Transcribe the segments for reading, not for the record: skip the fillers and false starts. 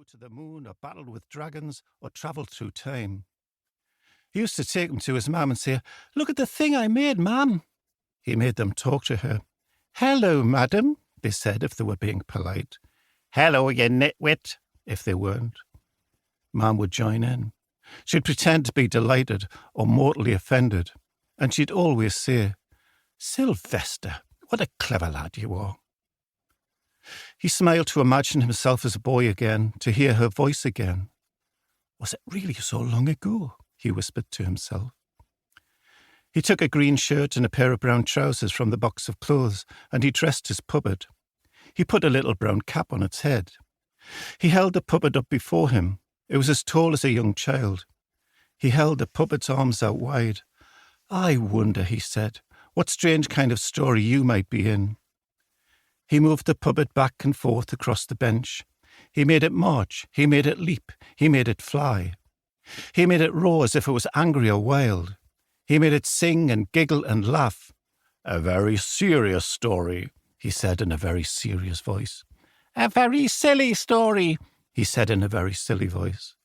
flew to the moon or battled with dragons or travelled through time. He used to take them to his mum and say, "Look at the thing I made, Mum." He made them talk to her. "Hello, madam," they said if they were being polite. "Hello, you nitwit," if they weren't. Mum would join in. She'd pretend to be delighted or mortally offended, and she'd always say, "Sylvester, what a clever lad you are." He smiled to imagine himself as a boy again, to hear her voice again. Was it really so long ago? He whispered to himself. He took a green shirt and a pair of brown trousers from the box of clothes, and he dressed his puppet. He put a little brown cap on its head. He held the puppet up before him. It was as tall as a young child. He held the puppet's arms out wide. "I wonder," he said, "what strange kind of story you might be in." He moved the puppet back and forth across the bench. He made it march. He made it leap. He made it fly. He made it roar as if it was angry or wild. He made it sing and giggle and laugh. "A very serious story," he said in a very serious voice. "A very silly story," he said in a very silly voice.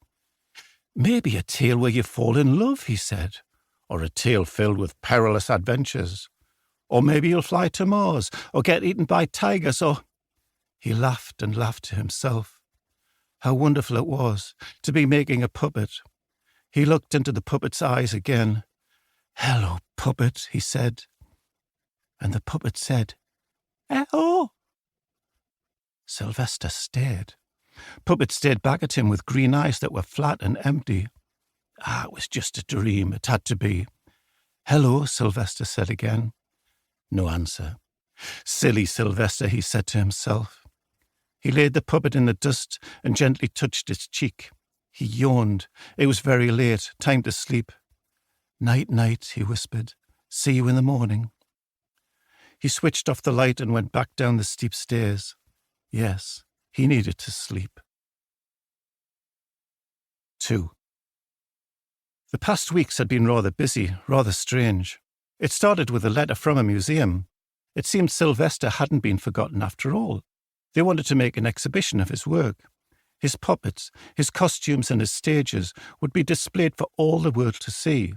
"Maybe a tale where you fall in love," he said, "or a tale filled with perilous adventures. Or maybe you'll fly to Mars, or get eaten by tigers, or—" He laughed and laughed to himself. How wonderful it was to be making a puppet. He looked into the puppet's eyes again. "Hello, puppet," he said. And the puppet said, "Hello." Sylvester stared. Puppet stared back at him with green eyes that were flat and empty. It was just a dream. It had to be. "Hello," Sylvester said again. No answer. "Silly Sylvester," he said to himself. He laid the puppet in the dust and gently touched its cheek. He yawned. It was very late. Time to sleep. "Night, night," he whispered. "See you in the morning." He switched off the light and went back down the steep stairs. Yes, he needed to sleep. 2. The past weeks had been rather busy, rather strange. It started with a letter from a museum. It seemed Sylvester hadn't been forgotten after all. They wanted to make an exhibition of his work. His puppets, his costumes and his stages would be displayed for all the world to see.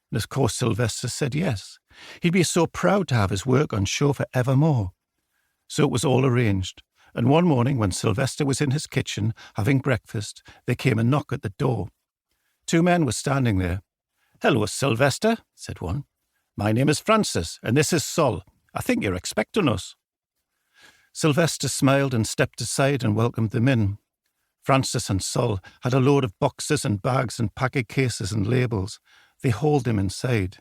And of course Sylvester said yes. He'd be so proud to have his work on show for evermore. So it was all arranged. And one morning when Sylvester was in his kitchen having breakfast, there came a knock at the door. 2 men were standing there. "Hello, Sylvester," said one. "My name is Francis, and this is Sol. I think you're expecting us." Sylvester smiled and stepped aside and welcomed them in. Francis and Sol had a load of boxes and bags and packet cases and labels. They hauled him inside.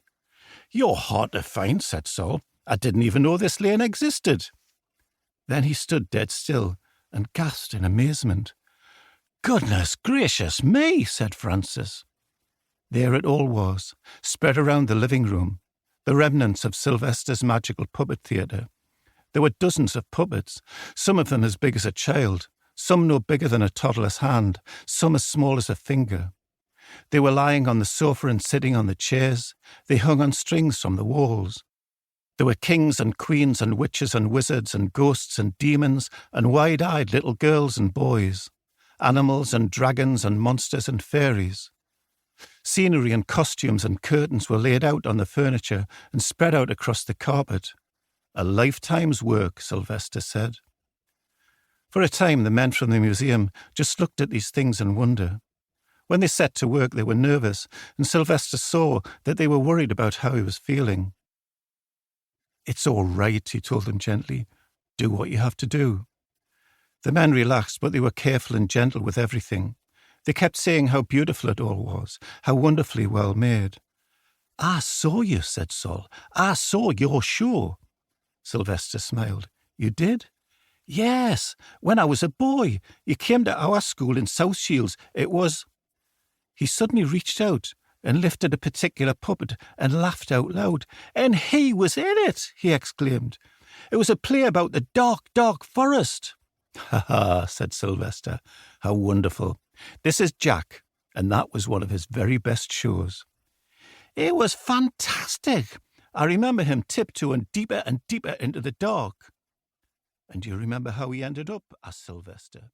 "You're hard to find," said Sol. "I didn't even know this lane existed." Then he stood dead still and gasped in amazement. "Goodness gracious me," said Francis. There it all was, spread around the living room, the remnants of Sylvester's magical puppet theatre. There were dozens of puppets, some of them as big as a child, some no bigger than a toddler's hand, some as small as a finger. They were lying on the sofa and sitting on the chairs. They hung on strings from the walls. There were kings and queens and witches and wizards and ghosts and demons and wide-eyed little girls and boys, animals and dragons and monsters and fairies. Scenery and costumes and curtains were laid out on the furniture and spread out across the carpet. A lifetime's work, Sylvester said. For a time, the men from the museum just looked at these things in wonder. When they set to work, they were nervous, and Sylvester saw that they were worried about how he was feeling. "It's all right," he told them gently. "Do what you have to do." The men relaxed, but they were careful and gentle with everything. They kept saying how beautiful it all was, how wonderfully well made. "I saw you," said Sol. "I saw your show." Sylvester smiled. "You did?" "Yes, when I was a boy. You came to our school in South Shields. It was—" He suddenly reached out and lifted a particular puppet and laughed out loud. "And he was in it," he exclaimed. "It was a play about the dark, dark forest." "Ha ha," said Sylvester. "How wonderful. This is Jack, and that was one of his very best shows." "It was fantastic. I remember him tiptoeing deeper and deeper into the dark." "And do you remember how he ended up?" asked Sylvester.